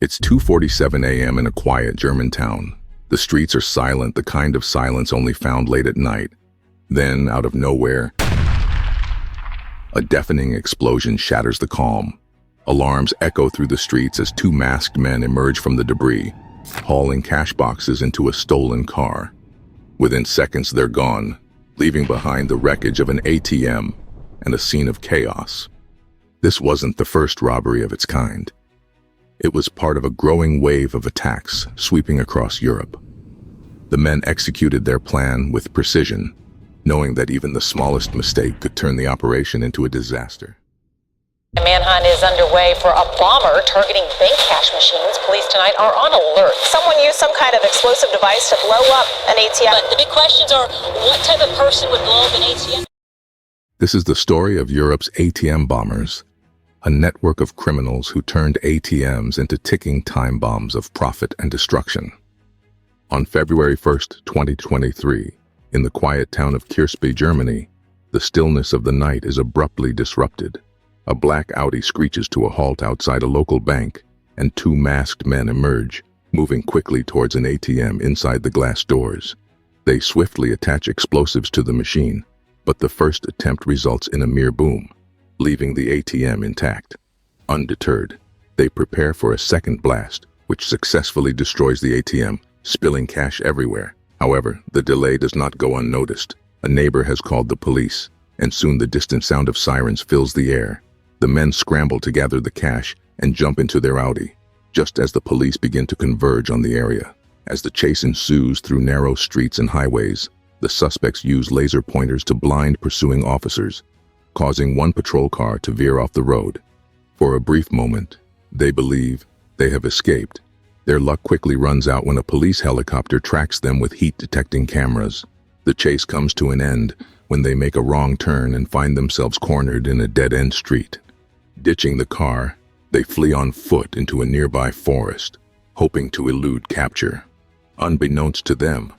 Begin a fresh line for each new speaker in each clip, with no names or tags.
It's 2:47 a.m. in a quiet German town. The streets are silent, the kind of silence only found late at night. Then, out of nowhere, a deafening explosion shatters the calm. Alarms echo through the streets as two masked men emerge from the debris, hauling cash boxes into a stolen car. Within seconds, they're gone, leaving behind the wreckage of an ATM and a scene of chaos. This wasn't the first robbery of its kind. It was part of a growing wave of attacks sweeping across Europe. The men executed their plan with precision, knowing that even the smallest mistake could turn the operation into a disaster.
A manhunt is underway for a bomber targeting bank cash machines. Police tonight are on alert. Someone used some kind of explosive device to blow up an ATM. But the big questions are, what type of person would blow up an ATM?
This is the story of Europe's ATM bombers, a network of criminals who turned ATMs into ticking time bombs of profit and destruction. On February 1st, 2023, in the quiet town of Kirsby, Germany, the stillness of the night is abruptly disrupted. A black Audi screeches to a halt outside a local bank, and two masked men emerge, moving quickly towards an ATM inside the glass doors. They swiftly attach explosives to the machine, but the first attempt results in a mere boom, leaving the ATM intact. Undeterred, they prepare for a second blast, which successfully destroys the ATM, spilling cash everywhere. However, the delay does not go unnoticed. A neighbor has called the police, and soon the distant sound of sirens fills the air. The men scramble to gather the cash and jump into their Audi, just as the police begin to converge on the area. As the chase ensues through narrow streets and highways, the suspects use laser pointers to blind pursuing officers, causing one patrol car to veer off the road. For a brief moment, they believe they have escaped. Their luck quickly runs out when a police helicopter tracks them with heat-detecting cameras. The chase comes to an end when they make a wrong turn and find themselves cornered in a dead-end street. Ditching the car, they flee on foot into a nearby forest, hoping to elude capture. Unbeknownst to them,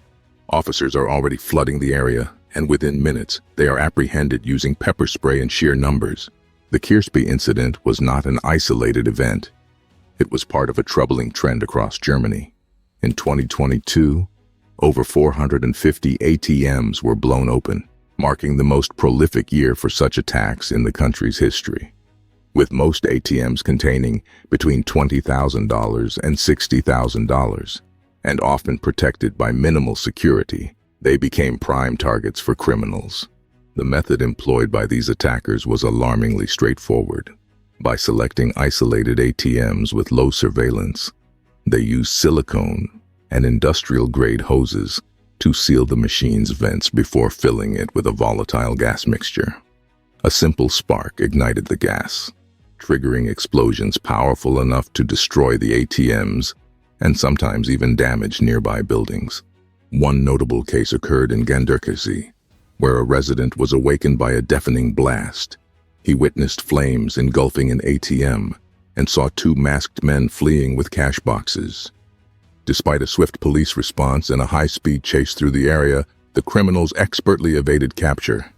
officers are already flooding the area, and within minutes, they are apprehended using pepper spray in sheer numbers. The Kirsby incident was not an isolated event. It was part of a troubling trend across Germany. In 2022, over 450 ATMs were blown open, marking the most prolific year for such attacks in the country's history. With most ATMs containing between $20,000 and $60,000, and often protected by minimal security, they became prime targets for criminals. The method employed by these attackers was alarmingly straightforward. By selecting isolated ATMs with low surveillance, they used silicone and industrial-grade hoses to seal the machine's vents before filling it with a volatile gas mixture. A simple spark ignited the gas, triggering explosions powerful enough to destroy the ATMs and sometimes even damage nearby buildings. One notable case occurred in Ganderkesee, where a resident was awakened by a deafening blast. He witnessed flames engulfing an ATM and saw two masked men fleeing with cash boxes. Despite a swift police response and a high-speed chase through the area, the criminals expertly evaded capture,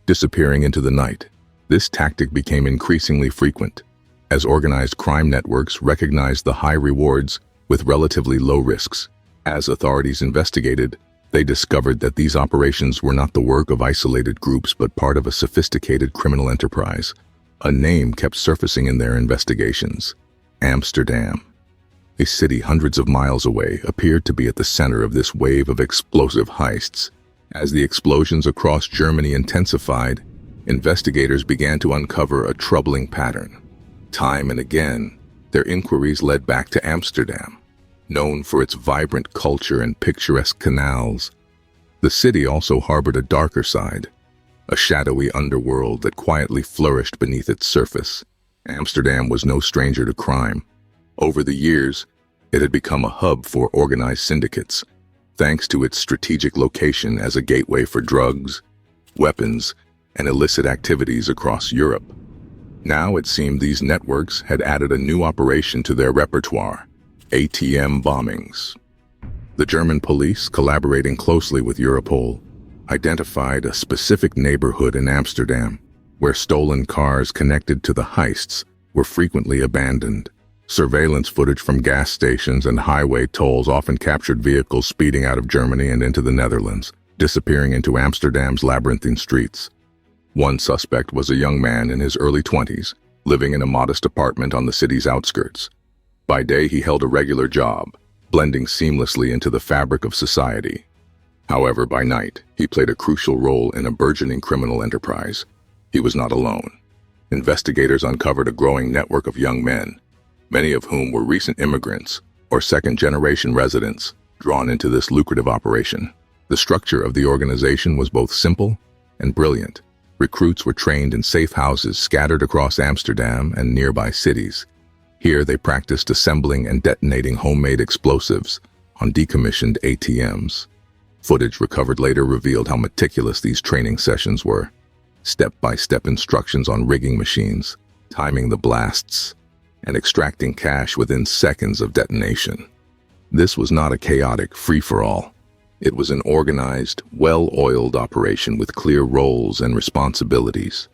disappearing into the night. This tactic became increasingly frequent, as organized crime networks recognized the high rewards with relatively low risks. As authorities investigated, they discovered that these operations were not the work of isolated groups but part of a sophisticated criminal enterprise. A name kept surfacing in their investigations: Amsterdam. A city hundreds of miles away appeared to be at the center of this wave of explosive heists. As the explosions across Germany intensified, investigators began to uncover a troubling pattern. Time and again, their inquiries led back to Amsterdam. Known for its vibrant culture and picturesque canals, the city also harbored a darker side, a shadowy underworld that quietly flourished beneath its surface. Amsterdam was no stranger to crime. Over the years, it had become a hub for organized syndicates, thanks to its strategic location as a gateway for drugs, weapons, and illicit activities across Europe. Now it seemed these networks had added a new operation to their repertoire: ATM bombings. The German police, collaborating closely with Europol, identified a specific neighborhood in Amsterdam where stolen cars connected to the heists were frequently abandoned. Surveillance footage from gas stations and highway tolls often captured vehicles speeding out of Germany and into the Netherlands, disappearing into Amsterdam's labyrinthine streets. One suspect was a young man in his early 20s, living in a modest apartment on the city's outskirts. By day, he held a regular job, blending seamlessly into the fabric of society. However, by night, he played a crucial role in a burgeoning criminal enterprise. He was not alone. Investigators uncovered a growing network of young men, many of whom were recent immigrants or second-generation residents, drawn into this lucrative operation. The structure of the organization was both simple and brilliant. Recruits were trained in safe houses scattered across Amsterdam and nearby cities. Here they practiced assembling and detonating homemade explosives on decommissioned ATMs. Footage recovered later revealed how meticulous these training sessions were. Step-by-step instructions on rigging machines, timing the blasts, and extracting cash within seconds of detonation. This was not a chaotic free-for-all. It was an organized, well-oiled operation with clear roles and responsibilities.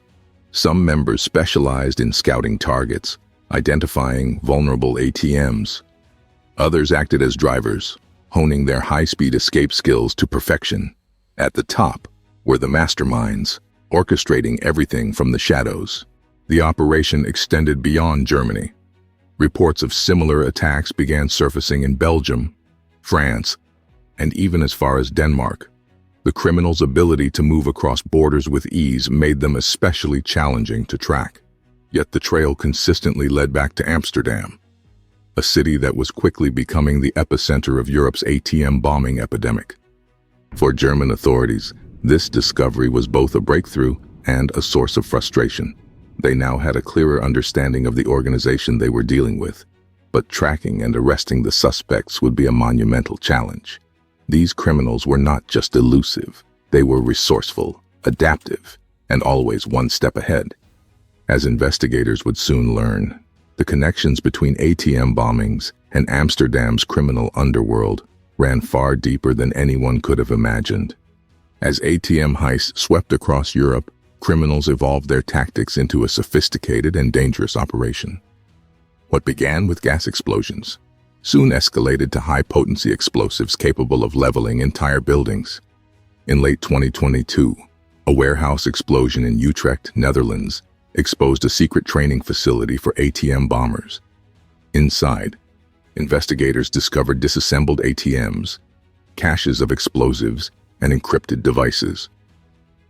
Some members specialized in scouting targets, identifying vulnerable ATMs. Others acted as drivers, honing their high-speed escape skills to perfection. At the top were the masterminds, orchestrating everything from the shadows. The operation extended beyond Germany. Reports of similar attacks began surfacing in Belgium, France, and even as far as Denmark. The criminals' ability to move across borders with ease made them especially challenging to track. Yet the trail consistently led back to Amsterdam, a city that was quickly becoming the epicenter of Europe's ATM bombing epidemic. For German authorities, this discovery was both a breakthrough and a source of frustration. They now had a clearer understanding of the organization they were dealing with, but tracking and arresting the suspects would be a monumental challenge. These criminals were not just elusive, they were resourceful, adaptive, and always one step ahead. As investigators would soon learn, the connections between ATM bombings and Amsterdam's criminal underworld ran far deeper than anyone could have imagined. As ATM heists swept across Europe, criminals evolved their tactics into a sophisticated and dangerous operation. What began with gas explosions soon escalated to high-potency explosives capable of leveling entire buildings. In late 2022, a warehouse explosion in Utrecht, Netherlands, exposed a secret training facility for ATM bombers. Inside, investigators discovered disassembled ATMs, caches of explosives, and encrypted devices.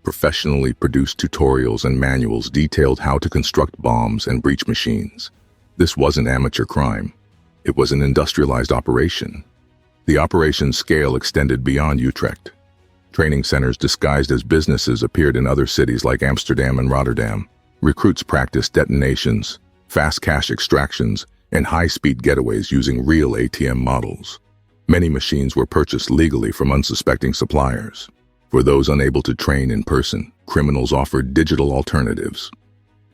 Professionally produced tutorials and manuals detailed how to construct bombs and breach machines. This wasn't amateur crime. It was an industrialized operation. The operation's scale extended beyond Utrecht. Training centers disguised as businesses appeared in other cities like Amsterdam and Rotterdam. Recruits practiced detonations, fast cash extractions, and high-speed getaways using real ATM models. Many machines were purchased legally from unsuspecting suppliers. For those unable to train in person, criminals offered digital alternatives.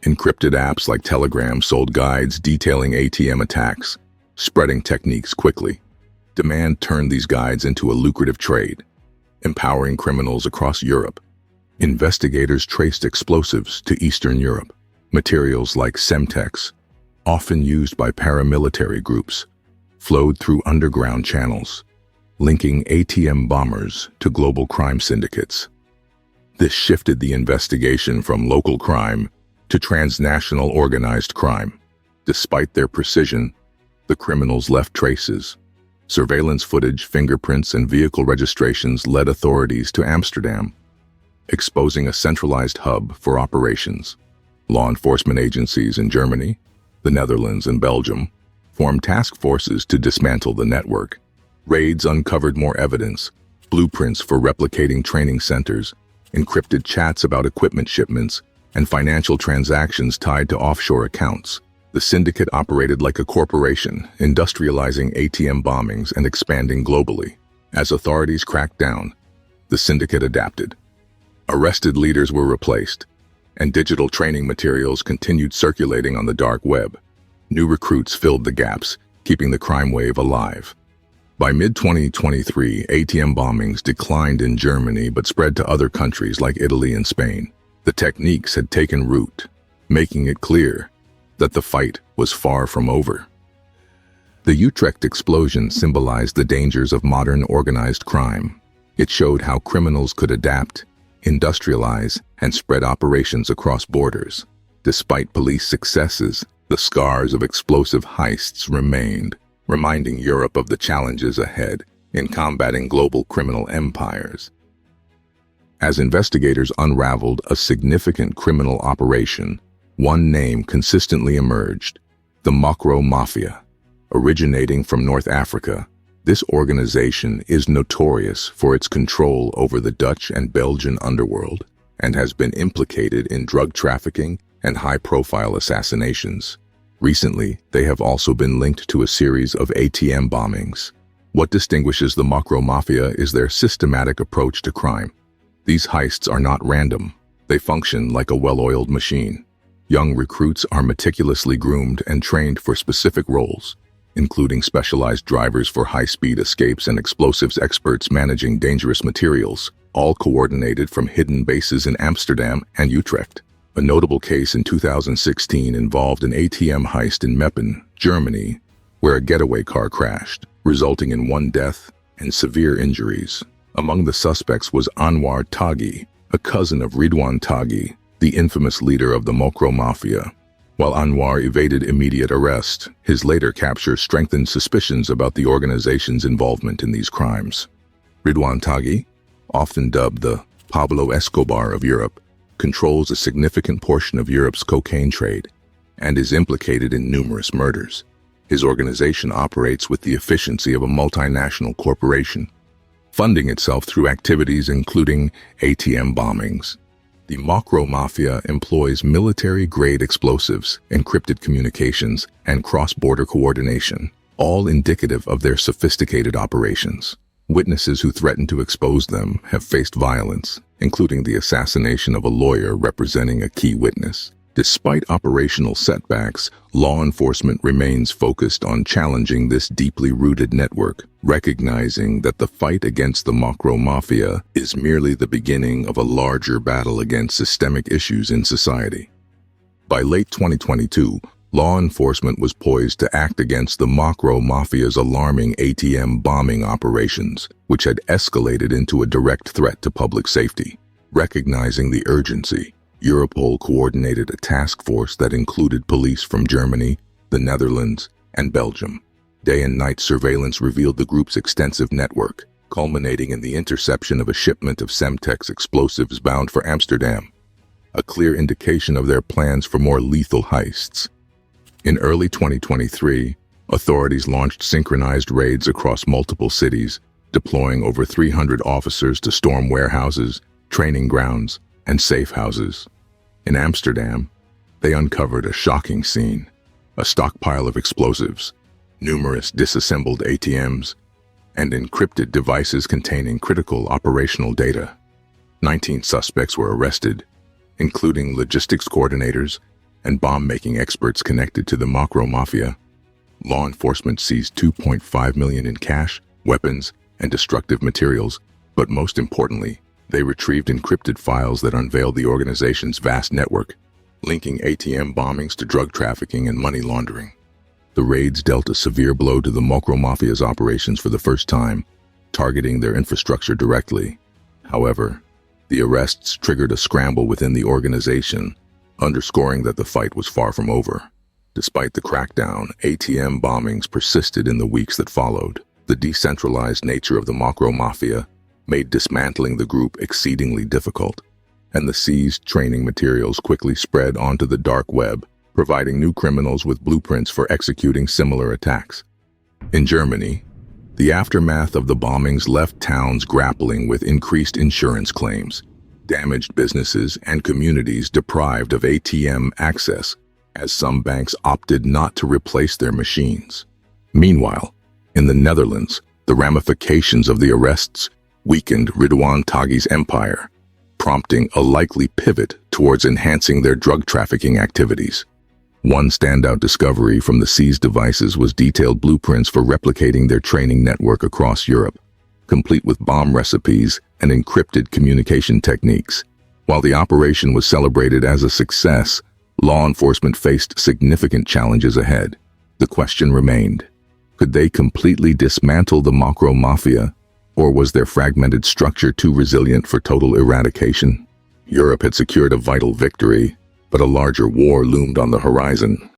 Encrypted apps like Telegram sold guides detailing ATM attacks, spreading techniques quickly. Demand turned these guides into a lucrative trade, empowering criminals across Europe. Investigators traced explosives to Eastern Europe. Materials like Semtex, often used by paramilitary groups, flowed through underground channels, linking ATM bombers to global crime syndicates. This shifted the investigation from local crime to transnational organized crime. Despite their precision, the criminals left traces. Surveillance footage, fingerprints, and vehicle registrations led authorities to Amsterdam, exposing a centralized hub for operations. Law enforcement agencies in Germany, the Netherlands, and Belgium formed task forces to dismantle the network. Raids uncovered more evidence, blueprints for replicating training centers, encrypted chats about equipment shipments, and financial transactions tied to offshore accounts. The syndicate operated like a corporation, industrializing ATM bombings and expanding globally. As authorities cracked down, the syndicate adapted. Arrested leaders were replaced, and digital training materials continued circulating on the dark web. New recruits filled the gaps, keeping the crime wave alive. By mid-2023, ATM bombings declined in Germany but spread to other countries like Italy and Spain. The techniques had taken root, making it clear that the fight was far from over. The Utrecht explosion symbolized the dangers of modern organized crime. It showed how criminals could adapt, industrialize, and spread operations across borders. Despite police successes, the scars of explosive heists remained, reminding Europe of the challenges ahead in combating global criminal empires. As investigators unraveled a significant criminal operation, one name consistently emerged: the Mocro Mafia. Originating from North Africa, this organization is notorious for its control over the Dutch and Belgian underworld and has been implicated in drug trafficking and high-profile assassinations. Recently, they have also been linked to a series of ATM bombings. What distinguishes the Mocro Mafia is their systematic approach to crime. These heists are not random. They function like a well-oiled machine. Young recruits are meticulously groomed and trained for specific roles, including specialized drivers for high-speed escapes and explosives experts managing dangerous materials, all coordinated from hidden bases in Amsterdam and Utrecht. A notable case in 2016 involved an ATM heist in Meppen, Germany, where a getaway car crashed, resulting in 1 death and severe injuries. Among the suspects was Anwar Taghi, a cousin of Ridwan Taghi, the infamous leader of the Mocro Mafia. While Anwar evaded immediate arrest, his later capture strengthened suspicions about the organization's involvement in these crimes. Ridwan Taghi, often dubbed the Pablo Escobar of Europe, controls a significant portion of Europe's cocaine trade and is implicated in numerous murders. His organization operates with the efficiency of a multinational corporation, funding itself through activities including ATM bombings. The Mocro Mafia employs military-grade explosives, encrypted communications, and cross-border coordination, all indicative of their sophisticated operations. Witnesses who threatened to expose them have faced violence, including the assassination of a lawyer representing a key witness. Despite operational setbacks, law enforcement remains focused on challenging this deeply rooted network, recognizing that the fight against the Mocro Mafia is merely the beginning of a larger battle against systemic issues in society. By late 2022, law enforcement was poised to act against the Mocro Mafia's alarming ATM bombing operations, which had escalated into a direct threat to public safety. Recognizing the urgency, Europol coordinated a task force that included police from Germany, the Netherlands, and Belgium. Day and night surveillance revealed the group's extensive network, culminating in the interception of a shipment of Semtex explosives bound for Amsterdam, a clear indication of their plans for more lethal heists. In early 2023, authorities launched synchronized raids across multiple cities, deploying over 300 officers to storm warehouses, training grounds, and safe houses. In Amsterdam, they uncovered a shocking scene: a stockpile of explosives, numerous disassembled ATMs, and encrypted devices containing critical operational data. 19 suspects were arrested, including logistics coordinators and bomb-making experts connected to the Mocro Mafia. Law enforcement seized $2.5 million in cash, weapons, and destructive materials, but most importantly, they retrieved encrypted files that unveiled the organization's vast network, linking ATM bombings to drug trafficking and money laundering. The raids dealt a severe blow to the Mocro Mafia's operations for the first time, targeting their infrastructure directly. However, the arrests triggered a scramble within the organization, underscoring that the fight was far from over. Despite the crackdown, ATM bombings persisted in the weeks that followed. The decentralized nature of the Mocro Mafia made dismantling the group exceedingly difficult, and the seized training materials quickly spread onto the dark web, providing new criminals with blueprints for executing similar attacks. In Germany, the aftermath of the bombings left towns grappling with increased insurance claims, damaged businesses, and communities deprived of ATM access, as some banks opted not to replace their machines. Meanwhile, in the Netherlands, the ramifications of the arrests weakened Ridwan Taghi's empire, prompting a likely pivot towards enhancing their drug trafficking activities. One standout discovery from the seized devices was detailed blueprints for replicating their training network across Europe, complete with bomb recipes and encrypted communication techniques. While the operation was celebrated as a success, law enforcement faced significant challenges ahead. The question remained: Could they completely dismantle the Mocro Mafia, or was their fragmented structure too resilient for total eradication? Europe had secured a vital victory, but a larger war loomed on the horizon.